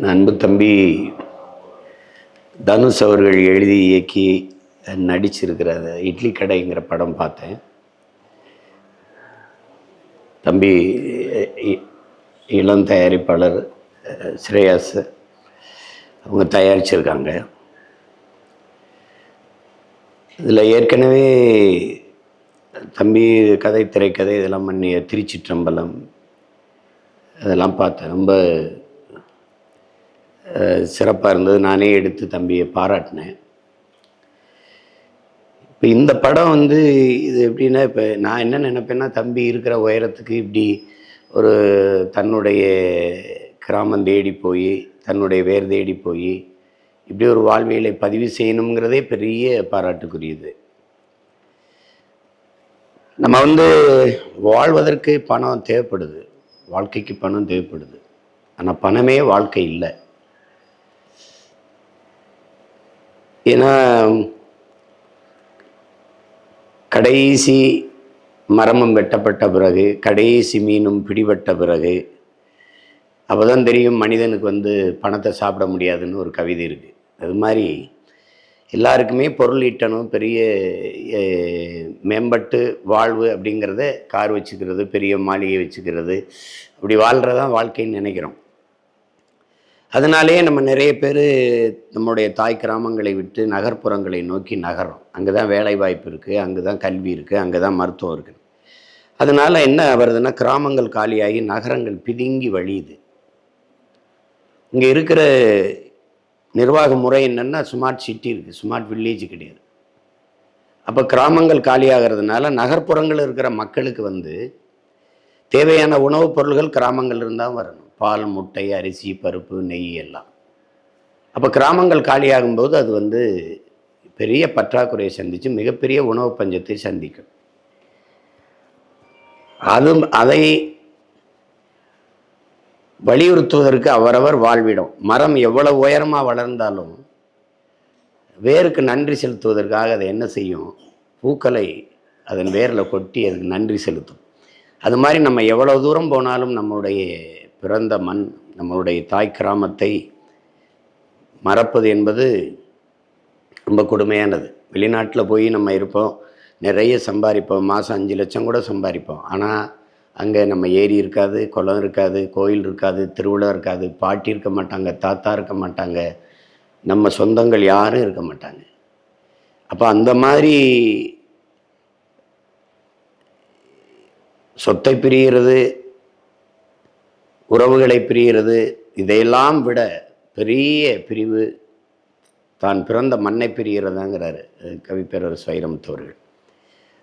அன்பு தம்பி தனுஷ் அவர்கள் எழுதி இயக்கி நடிச்சிருக்கிற இட்லி கடைங்கிற படம் பார்த்தேன். தம்பி இளம் தயாரிப்பாளர் ஸ்ரேயாஸ் அவங்க தயாரிச்சிருக்காங்க. இதில் ஏற்கனவே தம்பி கதை திரைக்கதை இதெல்லாம் பண்ணி திருச்சிற்றம்பலம் அதெல்லாம் பார்த்தேன். ரொம்ப சிறப்பாக இருந்தது. நானே எடுத்து தம்பியை பாராட்டினேன். இப்போ இந்த படம் இது எப்படின்னா, இப்போ நான் என்ன நினைப்பேன்னா, தம்பி இருக்கிற உயரத்துக்கு இப்படி ஒரு தன்னுடைய கிராமம் தேடி போய் தன்னுடைய வேர் தேடி போய் இப்படி ஒரு வாழ்வியலை பதிவு செய்யணுங்கிறதே பெரிய பாராட்டுக்குரியது. நம்ம வாழ்வதற்கு பணம் தேவைப்படுது, வாழ்க்கைக்கு பணம் தேவைப்படுது. ஆனால் பணமே வாழ்க்கை இல்லை. ஏன்னா கடைசி மரமும் வெட்டப்பட்ட பிறகு, கடைசி மீனும் பிடிபட்ட பிறகு அப்போதான் தெரியும் மனிதனுக்கு பணத்தை சாப்பிட முடியாதுன்னு ஒரு கவிதை இருக்குது. அது மாதிரி எல்லாருக்குமே பொருள் ஈட்டணும், பெரிய மேம்பட்டு வாழ்வு அப்படிங்கிறத கார் வச்சுக்கிறது, பெரிய மாளிகை வச்சுக்கிறது, அப்படி வாழ்கிறதான் வாழ்க்கைன்னு நினைக்கிறோம். அதனாலே நம்ம நிறைய பேர் நம்முடைய தாய் கிராமங்களை விட்டு நகர்ப்புறங்களை நோக்கி நகர்றோம். அங்கே தான் வேலை வாய்ப்பு இருக்குது, அங்கே தான் கல்வி இருக்குது, அங்கே தான் மருத்துவம் இருக்குது. அதனால் என்ன வருதுன்னா, கிராமங்கள் காலியாகி நகரங்கள் பிதுங்கி வழியுது. இங்கே இருக்கிற நிர்வாக முறை என்னென்னா, ஸ்மார்ட் சிட்டி இருக்குது, ஸ்மார்ட் வில்லேஜ் கிடையாது. அப்போ கிராமங்கள் காலியாகிறதுனால நகர்ப்புறங்கள் இருக்கிற மக்களுக்கு தேவையான உணவுப் பொருள்கள் கிராமங்கள் இருந்தால் வரணும். பால், முட்டை, அரிசி, பருப்பு, நெய் எல்லாம். அப்போ கிராமங்கள் காலியாகும்போது அது பெரிய பற்றாக்குறையை சந்தித்து மிகப்பெரிய உணவு பஞ்சத்தை சந்திக்கும். அதை வலியுறுத்துவதற்கு அவரவர் வாழ்விடம். மரம் எவ்வளவு உயரமாக வளர்ந்தாலும் வேருக்கு நன்றி செலுத்துவதற்காக அதை என்ன செய்யும்? பூக்களை அதன் வேரில் கொட்டி அதுக்கு நன்றி செலுத்தும். அது மாதிரி நம்ம எவ்வளவு தூரம் போனாலும் நம்முடைய பிறந்த மண், நம்மளுடைய தாய் கிராமத்தை மறப்பது என்பது ரொம்ப கொடுமையானது. வெளிநாட்டில் போய் நம்ம இருப்போம், நிறைய சம்பாதிப்போம், மாதம் 5 லட்சம் கூட சம்பாதிப்போம். ஆனால் அங்கே நம்ம ஏரி இருக்காது, குளம் இருக்காது, கோயில் இருக்காது, திருவிழா இருக்காது, பாட்டி இருக்க மாட்டாங்க, தாத்தா இருக்க மாட்டாங்க, நம்ம சொந்தங்கள் யாரும் இருக்க மாட்டாங்க. அப்போ அந்த மாதிரி சொத்தை பிரிகிறது, உறவுகளை பிரிகிறது, இதையெல்லாம் விட பெரிய பிரிவு தான் பிறந்த மண்ணை பிரிகிறதாங்கிறாரு கவிப்பேரரசு வைரமுத்து அவர்கள்.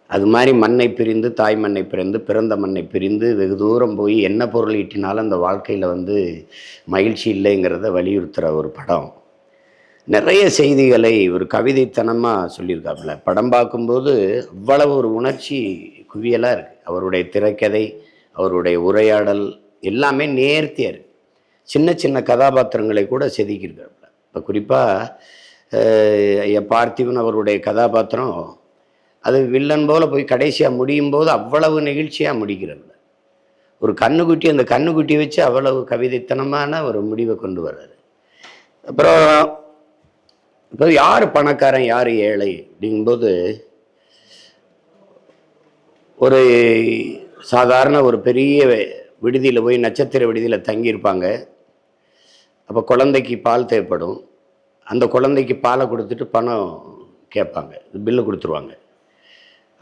அது மாதிரி மண்ணை பிரிந்து, தாய் மண்ணை பிரிந்து, பிறந்த மண்ணை பிரிந்து வெகு தூரம் போய் என்ன பொருள் ஈட்டினாலும் அந்த வாழ்க்கையில் மகிழ்ச்சி இல்லைங்கிறத வலியுறுத்துகிற ஒரு படம். நிறைய செய்திகளை ஒரு கவிதைத்தனமாக சொல்லியிருக்காப்புல. படம் பார்க்கும்போது அவ்வளவு ஒரு உணர்ச்சி குவியலாக இருக்குது. அவருடைய திரைக்கதை, அவருடைய உரையாடல் எல்லாமே நேர்த்தியாக இருக்குது. சின்ன சின்ன கதாபாத்திரங்களை கூட செதுக்கியிருக்காப்புல. இப்போ குறிப்பாக பார்த்திபன் அவருடைய கதாபாத்திரம் அது வில்லன் போல் போய் கடைசியாக முடியும் போது அவ்வளவு நெகிழ்ச்சியாக முடிக்கிறது. ஒரு கண்ணுக்குட்டி, அந்த கண்ணுக்குட்டி வச்சு அவ்வளவு கவிதைத்தனமான ஒரு முடிவை கொண்டு வர்றாரு. அப்புறம் இப்போ யார் பணக்காரன் யார் ஏழை அப்படிங்கும்போது, ஒரு சாதாரண ஒரு பெரிய விடுதியில் போய் நட்சத்திர விடுதியில் தங்கியிருப்பாங்க. அப்போ குழந்தைக்கு பால் தேவைப்படும். அந்த குழந்தைக்கு பாலை கொடுத்துட்டு பணம் கேட்பாங்க, பில்லு கொடுத்துருவாங்க.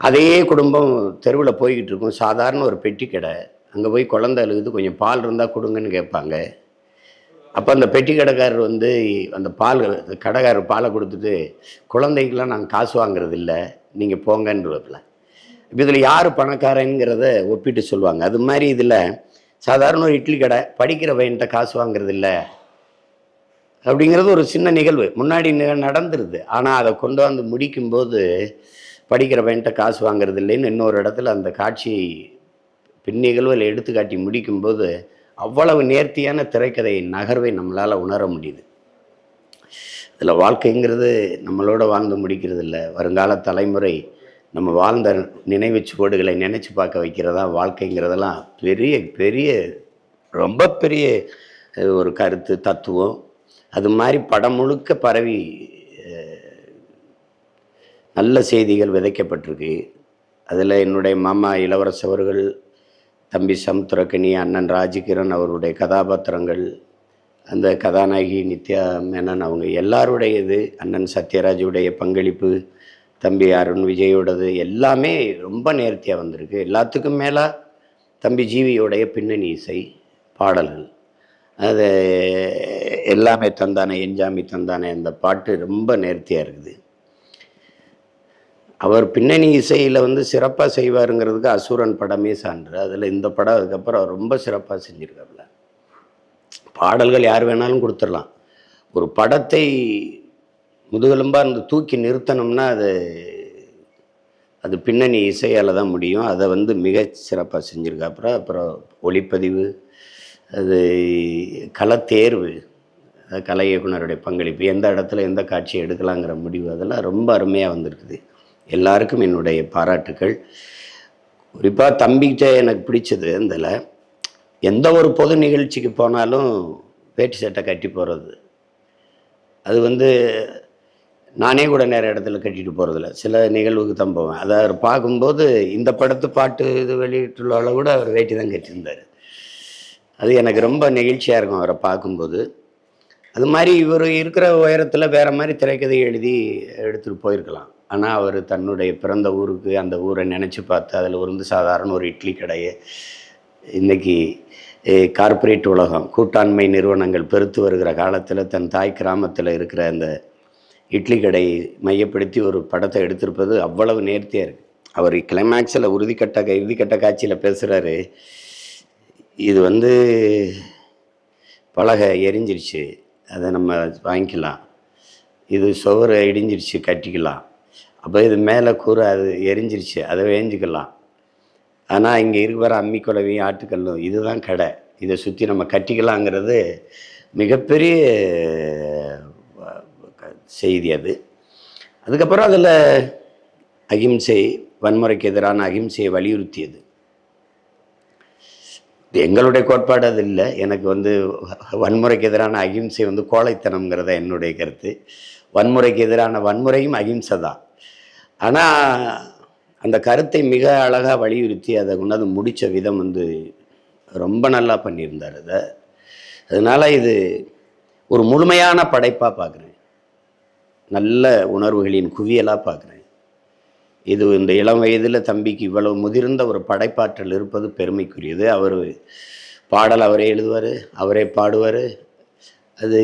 அதே குடும்பம் தெருவில் போய்கிட்டு இருக்கும், சாதாரண ஒரு பெட்டி கடை. அங்கே போய் குழந்தை அழுகுது, கொஞ்சம் பால் இருந்தால் கொடுங்கன்னு கேட்பாங்க. அப்போ அந்த பெட்டி கடைக்காரர் அந்த கடைக்காரர் பாலை கொடுத்துட்டு, குழந்தைக்கெலாம் நாங்கள் காசு வாங்குறது இல்லை, நீங்கள் போங்கன்றதில்ல. இப்போ இதில் யார் பணக்காரங்கிறத ஒப்பிட்டு சொல்லுவாங்க. அது மாதிரி இதில் சாதாரண ஒரு இட்லி கடை, படிக்கிற பையன்கிட்ட காசு வாங்குறது இல்லை அப்படிங்கிறது ஒரு சின்ன நிகழ்வு முன்னாடி நடந்துருது. ஆனால் அதை கொண்டு முடிக்கும்போது படிக்கிற பையன்கிட்ட காசு வாங்குறது இல்லைன்னு இன்னொரு இடத்துல அந்த காட்சியை பின்னிகழ்வில் எடுத்துக்காட்டி முடிக்கும்போது அவ்வளவு நேர்த்தியான திரைக்கதை நகர்வை நம்மளால் உணர முடியுது. இதில் வாழ்க்கைங்கிறது நம்மளோட வாழ்ந்து முடிக்கிறது இல்லை, வருங்கால தலைமுறை நம்ம வாழ்ந்த நினைவுச்சுவடுகளை நினச்சி பார்க்க வைக்கிறதா வாழ்க்கைங்கிறதெல்லாம் பெரிய பெரிய ரொம்ப பெரிய ஒரு கருத்து தத்துவம் அது மாதிரி படம் முழுக்க பரவி நல்ல செய்திகள் விதைக்கப்பட்டிருக்கு. அதில் என்னுடைய மாமா இளவரசு அவர்கள், தம்பி சமுத்திரக்கனி, அண்ணன் ராஜகிரண் அவருடைய கதாபாத்திரங்கள், அந்த கதாநாயகி நித்யா மேனன் அவங்க எல்லாருடைய இது, அண்ணன் சத்யராஜுடைய பங்களிப்பு, தம்பி அருண் விஜயோடது எல்லாமே ரொம்ப நேர்த்தியாக வந்திருக்கு. எல்லாத்துக்கும் மேலே தம்பி ஜீவியோடைய பின்னணி இசை பாடல்கள் அது எல்லாமே தந்தானே என்ஜாமி தந்தானே அந்த பாட்டு ரொம்ப நேர்த்தியாக இருக்குது. அவர் பின்னணி இசையில் வந்து சிறப்பாக செய்வாருங்கிறதுக்கு அசுரன் படமே சான்று. அதில் இந்த படம் அதுக்கப்புறம் அவர் ரொம்ப சிறப்பாக செஞ்சுருக்காப்புல. பாடல்கள் யார் வேணாலும் கொடுத்துடலாம். ஒரு படத்தை முதுகெலும்பாக இருந்து தூக்கி நிறுத்தணும்னா அது பின்னணி இசையால் தான் முடியும். அதை வந்து மிக சிறப்பாக செஞ்சுருக்காப்புற. அப்புறம் ஒளிப்பதிவு, அது கலைத்தேர்வு, கலை இயக்குனருடைய பங்களிப்பு, எந்த இடத்துல எந்த காட்சியை எடுக்கலாங்கிற முடிவு, அதெல்லாம் ரொம்ப அருமையாக வந்திருக்குது. எல்லாருக்கும் என்னுடைய பாராட்டுக்கள். குறிப்பாக தம்பிக்கிட்ட எனக்கு பிடிச்சது இதில் எந்த ஒரு பொது நிகழ்ச்சிக்கு போனாலும் வேட்டி சட்டை கட்டி போகிறது. அது வந்து நானே கூட நிறைய இடத்துல கட்டிட்டு போகிறதில்ல, சில நிகழ்வுக்கு தான் போவேன். அதை அவர் பார்க்கும்போது இந்த படத்து பாட்டு இது வெளியிட்டுள்ள கூட அவர் வேட்டி தான் கட்டியிருந்தார். அது எனக்கு ரொம்ப நெகிழ்ச்சியாக இருக்கும் அவரை பார்க்கும்போது. அது மாதிரி இவர் இருக்கிற உயரத்தில் வேறு மாதிரி திரைக்கதை எழுதி எடுத்துகிட்டு போயிருக்கலாம். ஆனால் அவர் தன்னுடைய பிறந்த ஊருக்கு, அந்த ஊரை நினச்சி பார்த்து அதில் வந்து சாதாரண ஒரு இட்லி கடையை இன்றைக்கி கார்ப்பரேட் உலகம், கூட்டாண்மை நிறுவனங்கள் பெருத்து வருகிற காலத்தில் தன் தாய் கிராமத்தில் இருக்கிற அந்த இட்லி கடை மையப்படுத்தி ஒரு படத்தை எடுத்திருப்பது அவ்வளவு நேர்த்தியாக இருக்குது. அவர் கிளைமேக்ஸில் இறுதிக்கட்ட காட்சியில் பேசுகிறாரு, இது வந்து பலகை எரிஞ்சிருச்சு, அதை நம்ம வாங்கிக்கலாம், இது சுவர் இடிஞ்சிருச்சு கட்டிக்கலாம், அப்போ இது மேலே கூரை அது எரிஞ்சிருச்சு அதை வேஞ்சிக்கலாம், ஆனால் இங்கே இருக்கிற அம்மி குலவையும் ஆட்டுக்கல்லும் இதுதான் கடை, இதை சுற்றி நம்ம கட்டிக்கலாங்கிறது மிகப்பெரிய செய்தி அது. அதுக்கப்புறம் அதில் அகிம்சை, வன்முறைக்கு எதிரான அகிம்சையை வலியுறுத்தியது. எங்களுடைய கோட்பாடு அது இல்லை. எனக்கு வந்து வன்முறைக்கு எதிரான அகிம்சை வந்து கோழைத்தனம்ங்கிறத என்னுடைய கருத்து. வன்முறைக்கு எதிரான வன்முறையும் அகிம்சை தான். ஆனால் அந்த கருத்தை மிக அழகாக வலியுறுத்தி அதை கொண்டாந்து முடித்த விதம் வந்து ரொம்ப நல்லா பண்ணியிருந்தார். அதனால் இது ஒரு முழுமையான படைப்பாக பார்க்குறேன், நல்ல உணர்வுகளின் குவியலாக பார்க்குறேன். இது இந்த இளம் வயதில் தம்பிக்கு இவ்வளவு முதிர்ந்த ஒரு படைப்பாற்றல் இருப்பது பெருமைக்குரியது. அவர் பாடல் அவரே எழுதுவார், அவரே பாடுவார், அது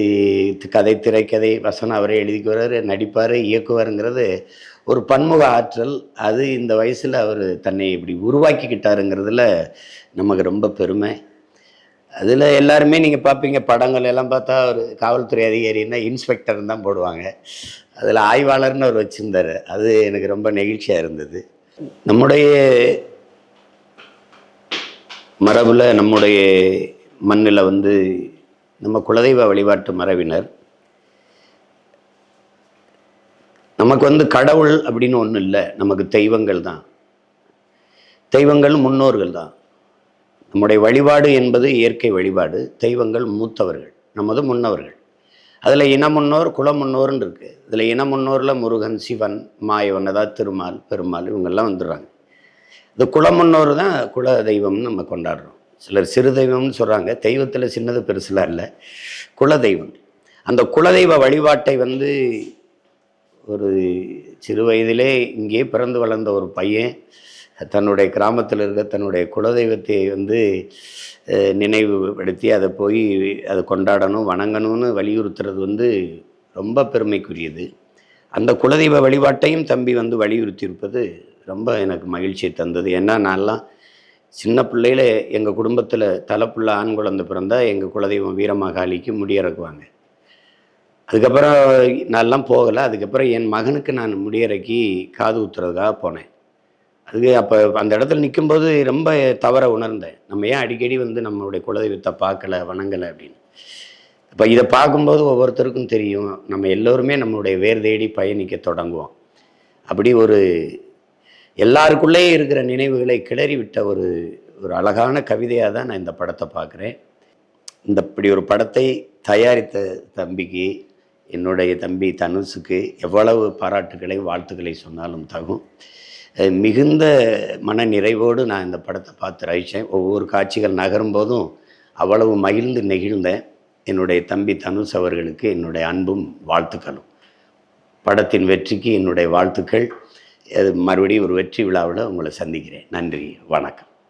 கதை திரைக்கதை வசனம் அவரே எழுதிக்குவார், நடிப்பார், இயக்குவாருங்கிறது ஒரு பன்முக ஆற்றல். அது இந்த வயசில் அவர் தன்னை இப்படி உருவாக்கிக்கிட்டாருங்கிறதுல நமக்கு ரொம்ப பெருமை. அதில் எல்லாருமே நீங்கள் பார்ப்பீங்க, படங்கள் எல்லாம் பார்த்தா ஒரு காவல்துறை அதிகாரின்னா இன்ஸ்பெக்டர் தான் போடுவாங்க, அதில் ஆய்வாளர்னு அவர் வச்சுருந்தார். அது எனக்கு ரொம்ப நெகிழ்ச்சியாக இருந்தது. நம்முடைய மரபில், நம்முடைய மண்ணில் வந்து நம்ம குலதெய்வ வழிபாட்டு மரபினர், நமக்கு வந்து கடவுள் அப்படின்னு ஒன்றும் இல்லை, நமக்கு தெய்வங்கள் தான். தெய்வங்கள் முன்னோர்கள் தான். நம்முடைய வழிபாடு என்பது இயற்கை வழிபாடு, தெய்வங்கள் மூத்தவர்கள், நமது முன்னவர்கள். அதில் இன முன்னோர், குல முன்னோர்னு இருக்குது. இதில் இன முன்னோரில் முருகன், சிவன், மாயவன், அதாவது திருமால், பெருமாள், இவங்கெல்லாம் வந்துடுறாங்க. இந்த குல முன்னோர் தான் குல தெய்வம்னு நம்ம கொண்டாடுறோம். சிலர் சிறு தெய்வம்னு சொல்கிறாங்க. தெய்வத்தில் சின்னது பெருசுலாம் இல்லை, குலதெய்வம். அந்த குலதெய்வ வழிபாட்டை வந்து ஒரு சிறு வயதிலே இங்கே பிறந்து வளர்ந்த ஒரு பையன் தன்னுடைய கிராமத்தில் இருக்க தன்னுடைய குலதெய்வத்தை வந்து நினைவுபடுத்தி அதை போய் அதை கொண்டாடணும், வணங்கணும்னு வலியுறுத்துறது வந்து ரொம்ப பெருமைக்குரியது. அந்த குலதெய்வ வழிபாட்டையும் தம்பி வந்து வலியுறுத்தியிருப்பது ரொம்ப எனக்கு மகிழ்ச்சியை தந்தது. ஏன்னா நான்லாம் சின்ன பிள்ளையில் எங்கள் குடும்பத்தில் தலைப்புள்ள ஆண் குழந்தை பிறந்தால் எங்கள் குலதெய்வம் வீரமாகாளிக்கு முடியிறக்குவாங்க. அதுக்கப்புறம் நான்லாம் போகலை. அதுக்கப்புறம் என் மகனுக்கு நான் முடியிறக்கி காது ஊத்துறதுக்காக போனேன். அதுக்கு அப்போ அந்த இடத்துல நிற்கும்போது ரொம்ப தவற உணர்ந்தேன். நம்ம ஏன் அடிக்கடி வந்து நம்மளுடைய குலதெய்வத்தை பார்க்கலை, வணங்கலை அப்படின்னு. இப்போ இதை பார்க்கும்போது ஒவ்வொருத்தருக்கும் தெரியும், நம்ம எல்லோருமே நம்மளுடைய வேர் தேடி பயணிக்க தொடங்குவோம். அப்படி ஒரு எல்லாருக்குள்ளேயே இருக்கிற நினைவுகளை கிளறி விட்ட ஒரு அழகான கவிதையாக தான் நான் இந்த படத்தை பார்க்குறேன். இப்படி ஒரு படத்தை தயாரித்த தம்பிக்கு, என்னுடைய தம்பி தனுஷுக்கு எவ்வளவு பாராட்டுக்களை, வாழ்த்துக்களை சொன்னாலும் தகும். மிகுந்த மன நிறைவோடு நான் இந்த படத்தை பார்த்து ரசித்தேன். ஒவ்வொரு காட்சிகள் நகரும்போதும் அவ்வளவு மகிழ்ந்து நெகிழ்ந்தேன். என்னுடைய தம்பி தனுஷ் அவர்களுக்கு என்னுடைய அன்பும் வாழ்த்துக்களும். படத்தின் வெற்றிக்கு என்னுடைய வாழ்த்துக்கள். மறுபடியும் ஒரு வெற்றி விழாவில் உங்களை சந்திக்கிறேன். நன்றி, வணக்கம்.